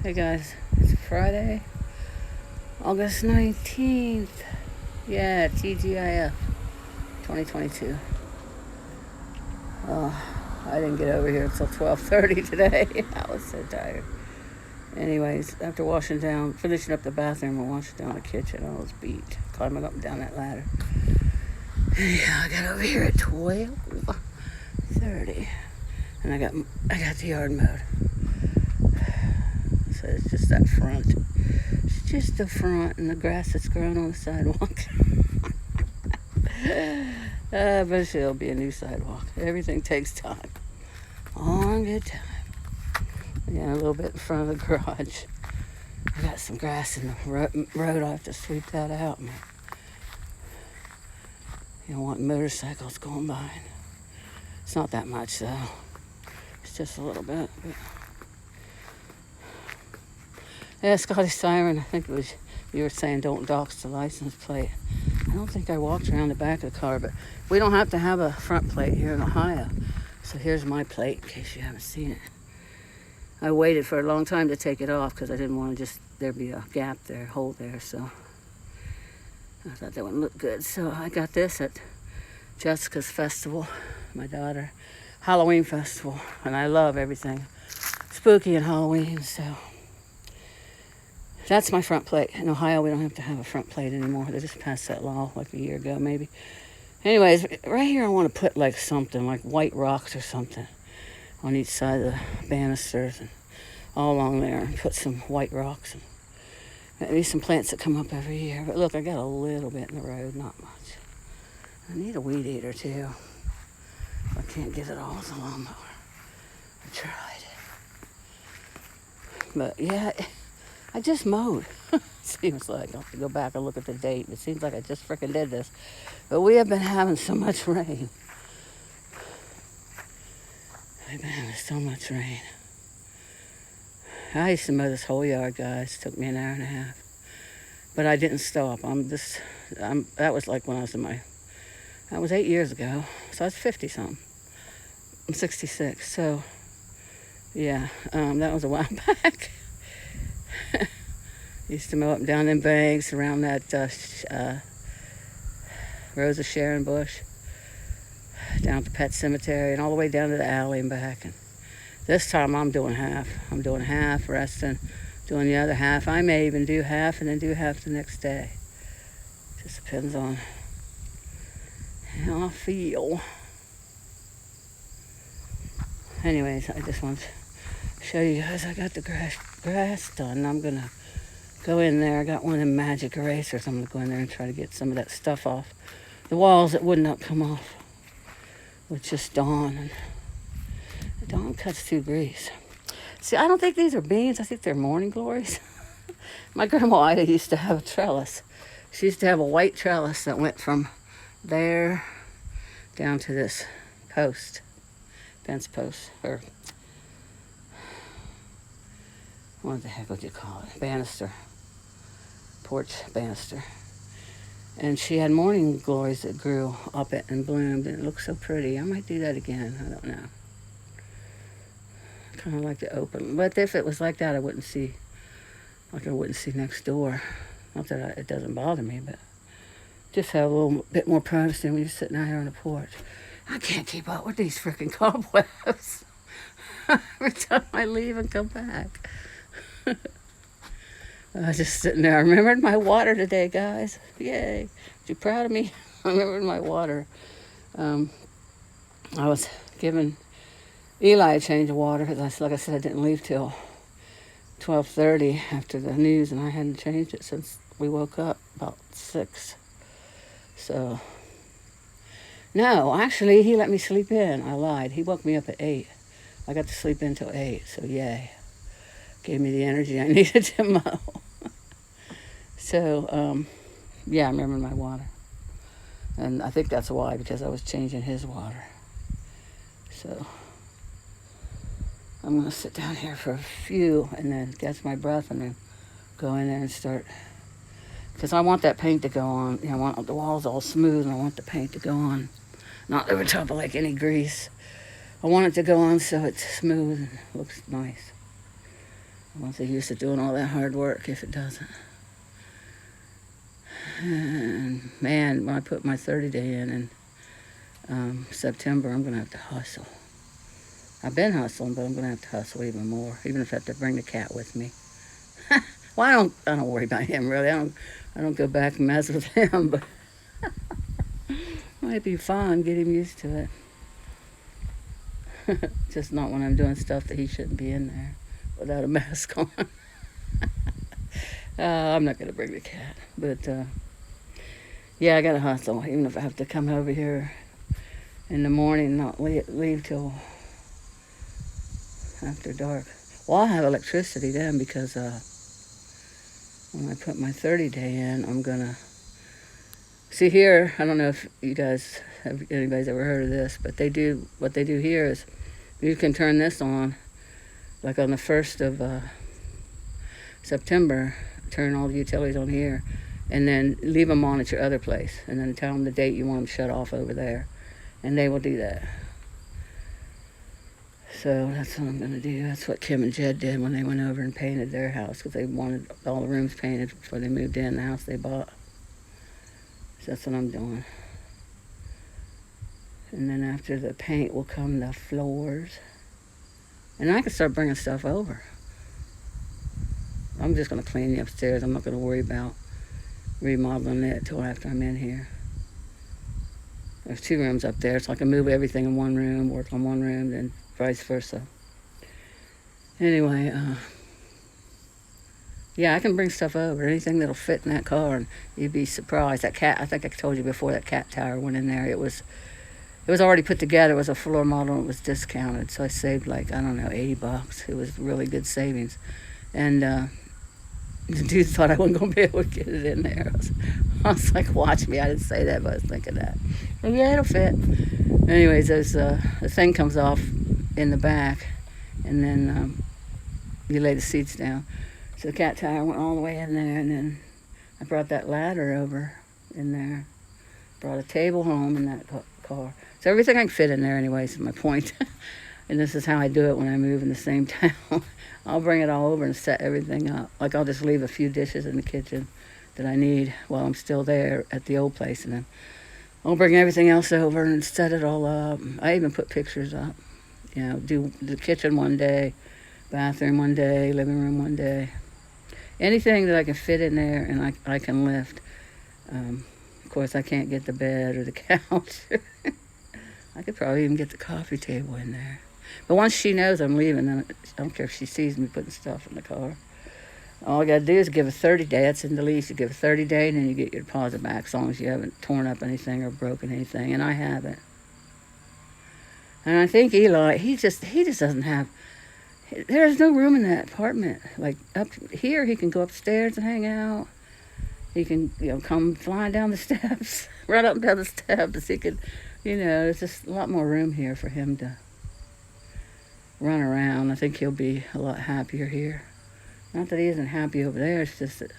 Hey guys, it's Friday, August 19th. Yeah, TGIF 2022. I didn't get over here until 12:30 today. I was so tired. Anyways, after finishing up the bathroom and washing down the kitchen, I was beat. Climbing up and down that ladder. Yeah, I got over here at 12:30, and I got the yard mowed. So it's just that front. It's just the front and the grass that's grown on the sidewalk. Eventually there'll be a new sidewalk. Everything takes time. Long good time. Yeah, a little bit in front of the garage. I got some grass in the road. I have to sweep that out. Man. You don't want motorcycles going by. It's not that much though. It's just a little bit. But... Yeah, Scotty Siren, I think it was, you were saying don't dox the license plate. I don't think I walked around the back of the car, but we don't have to have a front plate here in Ohio. So here's my plate in case you haven't seen it. I waited for a long time to take it off because I didn't want to there be a gap there, hole there, so I thought that wouldn't look good. So I got this at Jessica's festival, my daughter, Halloween festival, and I love everything spooky and Halloween, so that's my front plate. In Ohio, we don't have to have a front plate anymore. They just passed that law like a year ago, maybe. Anyways, right here I want to put like something, like white rocks or something on each side of the banisters and all along there, and put some white rocks and maybe some plants that come up every year. But look, I got a little bit in the road, not much. I need a weed eater too. I can't get it all with a lawnmower. I tried. But yeah, I just mowed. Seems like I'll have to go back and look at the date. It seems like I just freaking did this. But we have been having so much rain. We've been having so much rain. I used to mow this whole yard, guys. It took me an hour and a half. But I didn't stop. That was like when I was that was 8 years ago. So I was 50-something. I'm 66. So, yeah, that was a while back. Used to mow up and down them banks around that Rosa Sharon bush, down to Pet Cemetery, and all the way down to the alley and back. And this time I'm doing half. I'm doing half, resting, doing the other half. I may even do half and then do half the next day. Just depends on how I feel. Anyways, I just want to show you guys I got the grass done. I'm going to go in there. I got one of them magic erasers. I'm going to go in there and try to get some of that stuff off the walls that would not come off with just Dawn. And Dawn cuts through grease. See, I don't think these are beans. I think they're morning glories. My grandma Ida used to have a trellis. She used to have a white trellis that went from there down to this post, fence post, or what the heck would you call it? Banister. Porch banister. And she had morning glories that grew up it and bloomed, and it looked so pretty. I might do that again. I don't know. I kind of like to open, but if it was like that, I wouldn't see next door. Not that it doesn't bother me, but just have a little bit more privacy when you're sitting out here on the porch. I can't keep up with these freaking cobwebs. Every time I leave and come back. I was just sitting there. I remembered my water today, guys. Yay. You proud of me? I remembered my water. I was giving Eli a change of water because, like I said, I didn't leave till 12:30 after the news, and I hadn't changed it since we woke up about 6. So, no, actually, he let me sleep in. I lied. He woke me up at 8. I got to sleep in till 8, so yay. Gave me the energy I needed to mow. So, yeah, I remember my water. And I think that's why, because I was changing his water. So, I'm going to sit down here for a few and then catch my breath and then go in there and start. Because I want that paint to go on. I want the walls all smooth and I want the paint to go on. Not over top of like any grease. I want it to go on so it's smooth and looks nice. Once they're used to doing all that hard work, if it doesn't. And man, when I put my 30-day in September, I'm going to have to hustle. I've been hustling, but I'm going to have to hustle even more, even if I have to bring the cat with me. Well, I don't worry about him, really. I don't go back and mess with him, but might be fun, get him used to it. Just not when I'm doing stuff that he shouldn't be in there without a mask on. I'm not going to bring the cat, but yeah, I got to hustle, even if I have to come over here in the morning and not leave till after dark. Well, I'll have electricity then because when I put my 30-day in, I'm going to... See here, I don't know if you guys, anybody's ever heard of this, but what they do here is you can turn this on, like on the 1st of September, turn all the utilities on here, and then leave them on at your other place, and then tell them the date you want them shut off over there, and they will do that. So that's what I'm going to do. That's what Kim and Jed did when they went over and painted their house, because they wanted all the rooms painted before they moved in the house they bought. So that's what I'm doing. And then after the paint will come the floors. And I can start bringing stuff over. I'm just going to clean the upstairs. I'm not going to worry about remodeling it till after I'm in here. There's 2 rooms up there, so I can move everything in one room, work on one room, then vice versa. Anyway, yeah, I can bring stuff over, anything that'll fit in that car, and you'd be surprised. That cat, I think I told you before, that cat tower went in there. It was already put together. It was a floor model, and it was discounted, so I saved like, I don't know, $80. It was really good savings. And the dude thought I wasn't going to be able to get it in there. I was like, watch me. I didn't say that, but I was thinking that. And yeah, it'll fit. Anyways, the thing comes off in the back, and then you lay the seats down. So the cat tower went all the way in there, and then I brought that ladder over in there. Brought a table home in that car. So everything I can fit in there anyways is my point. And this is how I do it when I move in the same town. I'll bring it all over and set everything up. Like I'll just leave a few dishes in the kitchen that I need while I'm still there at the old place, and then I'll bring everything else over and set it all up. I even put pictures up. You know, do the kitchen one day, bathroom one day, living room one day. Anything that I can fit in there and I can lift. Of course, I can't get the bed or the couch. I could probably even get the coffee table in there. But once she knows I'm leaving, then I don't care if she sees me putting stuff in the car. All I got to do is give a 30-day. That's in the lease. You give a 30-day, and then you get your deposit back as long as you haven't torn up anything or broken anything. And I haven't. And I think Eli, he just doesn't have... There's no room in that apartment. Like up here, he can go upstairs and hang out. He can, come flying down the steps, run up and down the steps. He could, there's just a lot more room here for him to run around. I think he'll be a lot happier here. Not that he isn't happy over there. It's just that,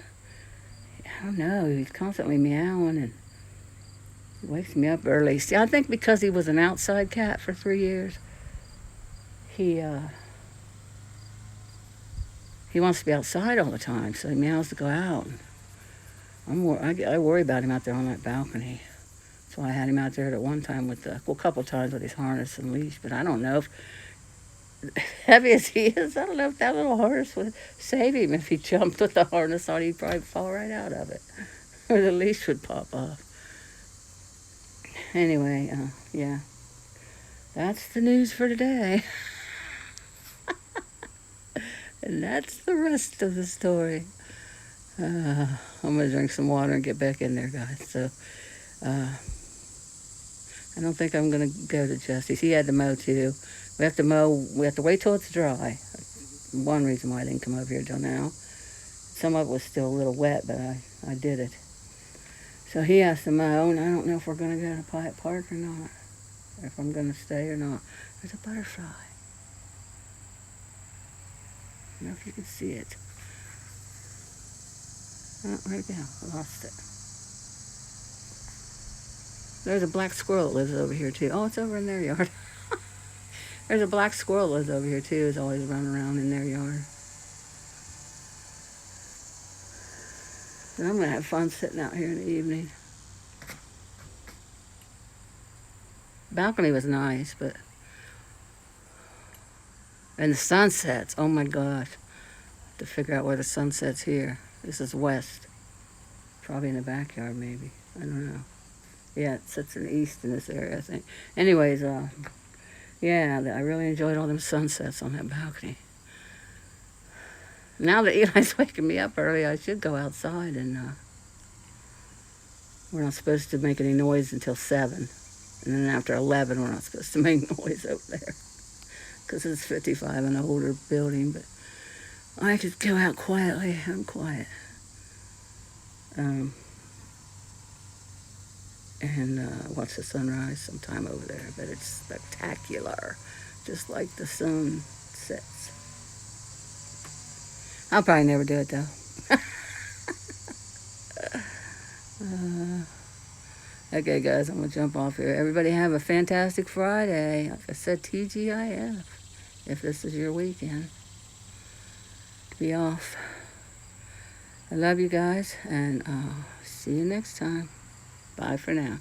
I don't know, he's constantly meowing and he wakes me up early. See, I think because he was an outside cat for 3 years, he wants to be outside all the time, so he meows to go out. I worry about him out there on that balcony. So I had him out there at one time a couple times with his harness and leash, but I don't know if, heavy as he is, I don't know if that little harness would save him. If he jumped with the harness on, he'd probably fall right out of it. Or the leash would pop off. Anyway, yeah. That's the news for today. And that's the rest of the story. I'm going to drink some water and get back in there, guys. So, I don't think I'm going to go to Jesse's. He had to mow, too. We have to wait till it's dry. One reason why I didn't come over here till now. Some of it was still a little wet, but I did it. So he has to mow, and I don't know if we're going to go to Pyatt Park or not. Or if I'm going to stay or not. There's a butterfly. I don't know if you can see it. Oh, where'd it go? I lost it. There's a black squirrel that lives over here, too. Oh, it's over in their yard. There's a black squirrel that lives over here, too. Is always running around in their yard. So I'm going to have fun sitting out here in the evening. Balcony was nice, but... And the sunsets, oh my gosh. To figure out where the sunset's here. This is west. Probably in the backyard, maybe. I don't know. Yeah, it sits in the east in this area, I think. Anyways, yeah, I really enjoyed all them sunsets on that balcony. Now that Eli's waking me up early, I should go outside, and we're not supposed to make any noise until 7. And then after 11, we're not supposed to make noise over there. Because it's 55, an older building, but I could go out quietly. I'm quiet. And watch the sunrise sometime over there. But it's spectacular, just like the sun sets. I'll probably never do it, though. Okay, guys, I'm going to jump off here. Everybody have a fantastic Friday. Like I said, TGIF, if this is your weekend. Be off. I love you guys, and see you next time. Bye for now.